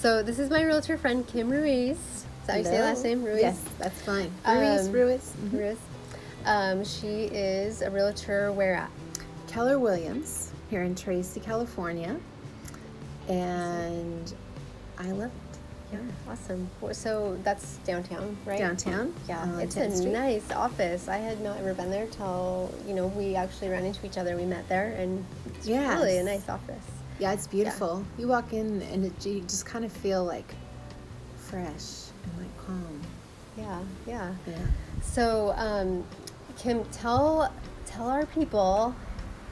So this is my realtor friend, Kim Ruiz. Is that how you say last name? Ruiz? Yes, that's fine. Ruiz. Ruiz. She is a realtor where at? Keller Williams here in Tracy, California. And I love it. Yeah, awesome. So that's downtown, right? Downtown. Yeah, it's 10th a Street. nice office. I had not ever been there till, we actually ran into each other. We met there, and it's really a nice office. Yeah, it's beautiful. You walk in and you just kind of feel like fresh and like calm. Yeah. Yeah. So, Kim, tell our people,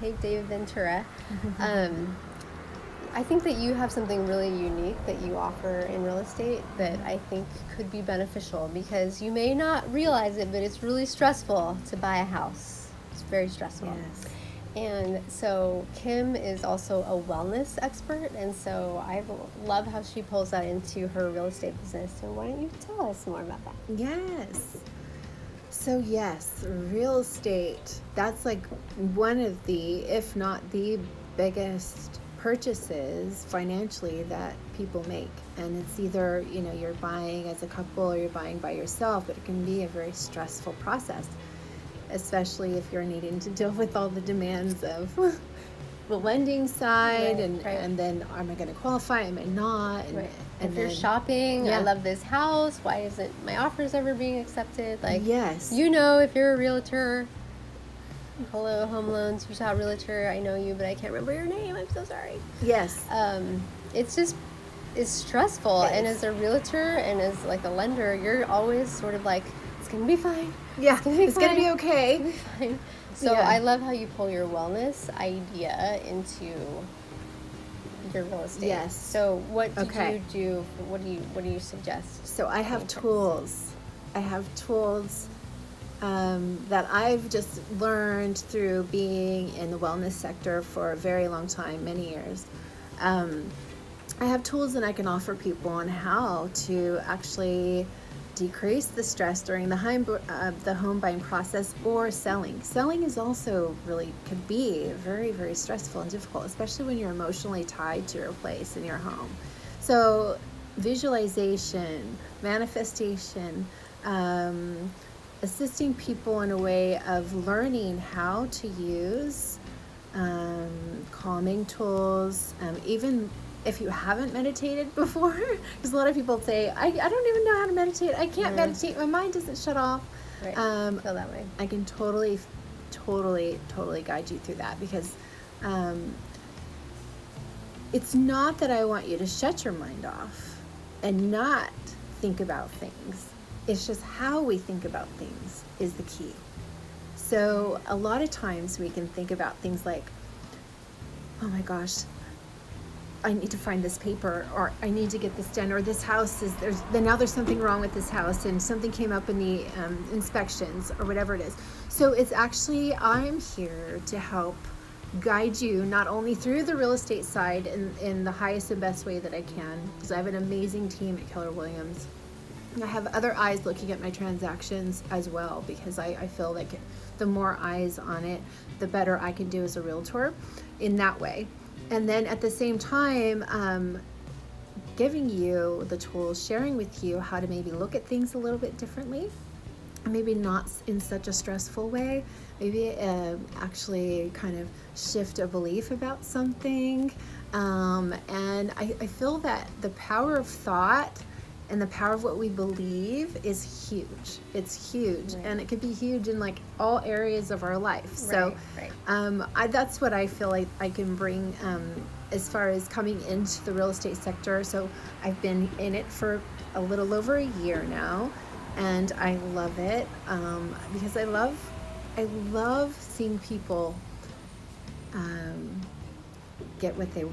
hey, David Ventura, I think that you have something really unique that you offer in real estate that I think could be beneficial, because you may not realize it, but it's really stressful to buy a house. It's very stressful. Yes. And so Kim is also a wellness expert, and so I love how she pulls that into her real estate business. So why don't you tell us more about that? Yes. So yes, real estate, that's like one of the, if not the biggest purchases financially that people make. And it's either, you're buying as a couple or you're buying by yourself, but it can be a very stressful process, especially if you're needing to deal with all the demands of the lending side, and then am I going to qualify, am I not, and if you're shopping, yeah. I love this house, why isn't my offers ever being accepted? Yes, if you're a realtor, hello home loans, Utah realtor, I know you, but I can't remember your name, I'm so sorry. Yes. It's stressful, and as a realtor and as like a lender, you're always sort of like, it's gonna be fine. Yeah, it's gonna be okay. It's gonna be fine. So I love how you pull your wellness idea into your real estate. Yes. So what did you do? What do you suggest? So I have tools. That I've just learned through being in the wellness sector for a very long time, many years. I have tools that I can offer people on how to actually decrease the stress during the home buying process or selling. Selling is also could be very, very stressful and difficult, especially when you're emotionally tied to your place in your home. So visualization, manifestation, assisting people in a way of learning how to use calming tools, even if you haven't meditated before, because a lot of people say, I don't even know how to meditate. I can't meditate. My mind doesn't shut off. Right. I feel that way. I can totally guide you through that, because it's not that I want you to shut your mind off and not think about things. It's just how we think about things is the key. So a lot of times we can think about things like, oh my gosh, I need to find this paper, or I need to get this done, or this house there's something wrong with this house, and something came up in the inspections, or whatever it is. So it's actually, I'm here to help guide you not only through the real estate side in the highest and best way that I can, because I have an amazing team at Keller Williams. I have other eyes looking at my transactions as well, because I feel like the more eyes on it, the better I can do as a realtor in that way. And then at the same time, giving you the tools, sharing with you how to maybe look at things a little bit differently, maybe not in such a stressful way, maybe actually kind of shift a belief about something. And I feel that the power of thought and the power of what we believe is huge. It's huge, and it could be huge in like all areas of our life. So that's what I feel like I can bring as far as coming into the real estate sector. So I've been in it for a little over a year now, and I love it because I love seeing people get what they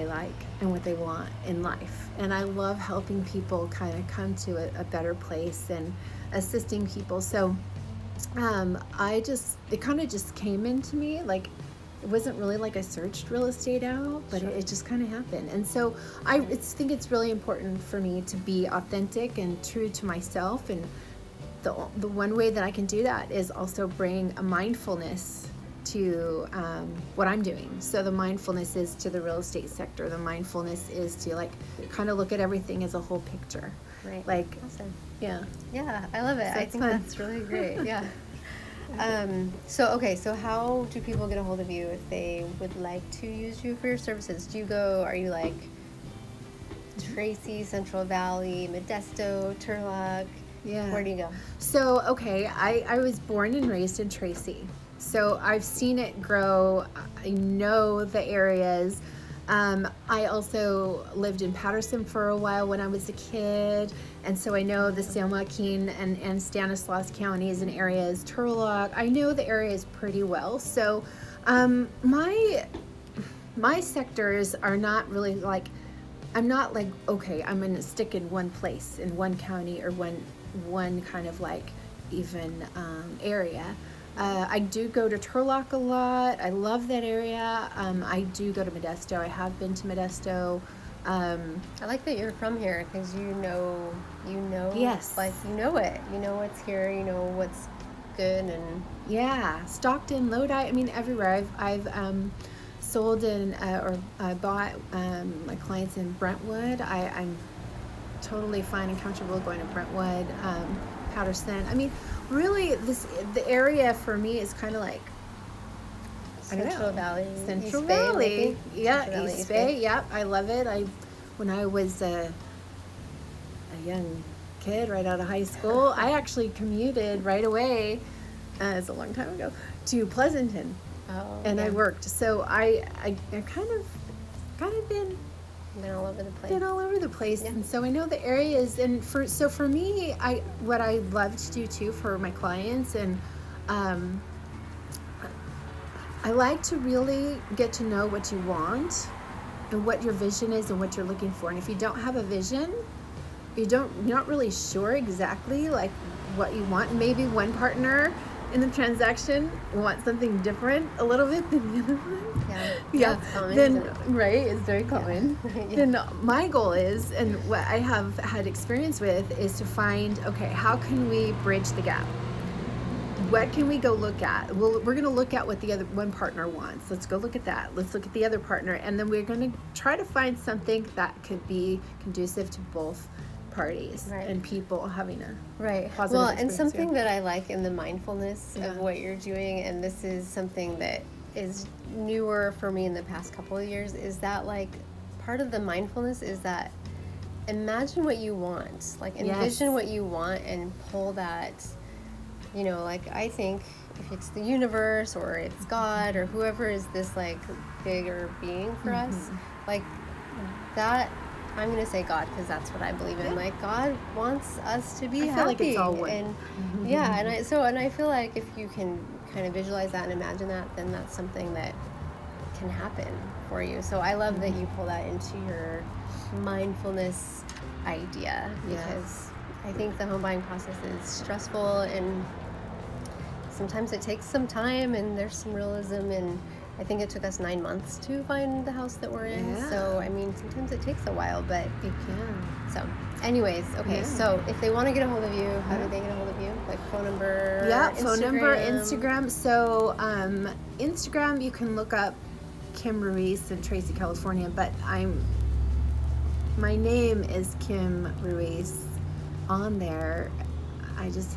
like and what they want in life. And I love helping people kind of come to a better place and assisting people. So it kind of just came into me, like it wasn't really like I searched real estate out, but it just kind of happened. And so I think it's really important for me to be authentic and true to myself. And the one way that I can do that is also bring a mindfulness to what I'm doing. So the mindfulness is to the real estate sector. The mindfulness is to like kind of look at everything as a whole picture. Right. Like, Awesome. yeah. Yeah, I love it. So I it's think fun. that's really great. Yeah. So how do people get a hold of you if they would like to use you for your services? Are you like Tracy, Central Valley, Modesto, Turlock? Yeah. Where do you go? So, okay, I was born and raised in Tracy. So I've seen it grow. I know the areas. I also lived in Patterson for a while when I was a kid. And so I know the San Joaquin and Stanislaus counties and areas, Turlock. I know the areas pretty well. So my sectors are not really like, I'm not like, okay, I'm gonna stick in one place, in one county or one kind of like even area. I do go to Turlock a lot. I love that area. I do go to Modesto. I have been to Modesto. I like that you're from here because you know, Yes. like you know it. You know what's here. You know what's good and Yeah, Stockton, Lodi. I mean, everywhere. I've sold and or bought my clients in Brentwood. I'm totally fine and comfortable going to Brentwood, Patterson. I mean, really, the area for me is kind of like I don't Central know. Valley, Central East Bay, Valley. maybe? Yeah, Central Valley, East Bay. Yep, I love it. When I was a young kid right out of high school, I actually commuted right away. It's a long time ago to Pleasanton, and I worked. So I kind of been all over the place. been all over the place, Yeah. and so I know the areas. And for me, what I love to do too for my clients, and I like to really get to know what you want and what your vision is and what you're looking for. And if you don't have a vision, you're not really sure exactly like what you want. Maybe one partner in the transaction wants something different a little bit than the other one. Yeah, it's common, then isn't it? right, it's very common. Yeah. Then my goal is, and what I have had experience with, is to find, okay, how can we bridge the gap? What can we go look at? We're going to look at what the other one partner wants. Let's go look at that. Let's look at the other partner, and then we're going to try to find something that could be conducive to both parties and people having a positive Well, experience. and something that I like in the mindfulness of what you're doing, and this is something that is newer for me in the past couple of years, is that like part of the mindfulness is that imagine what you want, like envision what you want and pull that, you know, like I think if it's the universe or it's God or whoever is this like bigger being for us, like that, I'm gonna say God because that's what I believe in. Like God wants us to be happy. I feel like it's all one. And and I feel like if you can kind of visualize that and imagine that, then that's something that can happen for you. So I love that you pull that into your mindfulness idea because I think the home buying process is stressful and sometimes it takes some time and there's some realism, and I think it took us 9 months to find the house that we're in. So I mean, sometimes it takes a while, but it can. So anyways, okay, so if they want to get a hold of you, how do they get a hold of you? Like phone number? Yeah, Instagram? phone number, Instagram. So Instagram, you can look up Kim Ruiz in Tracy, California, but my name is Kim Ruiz on there. I just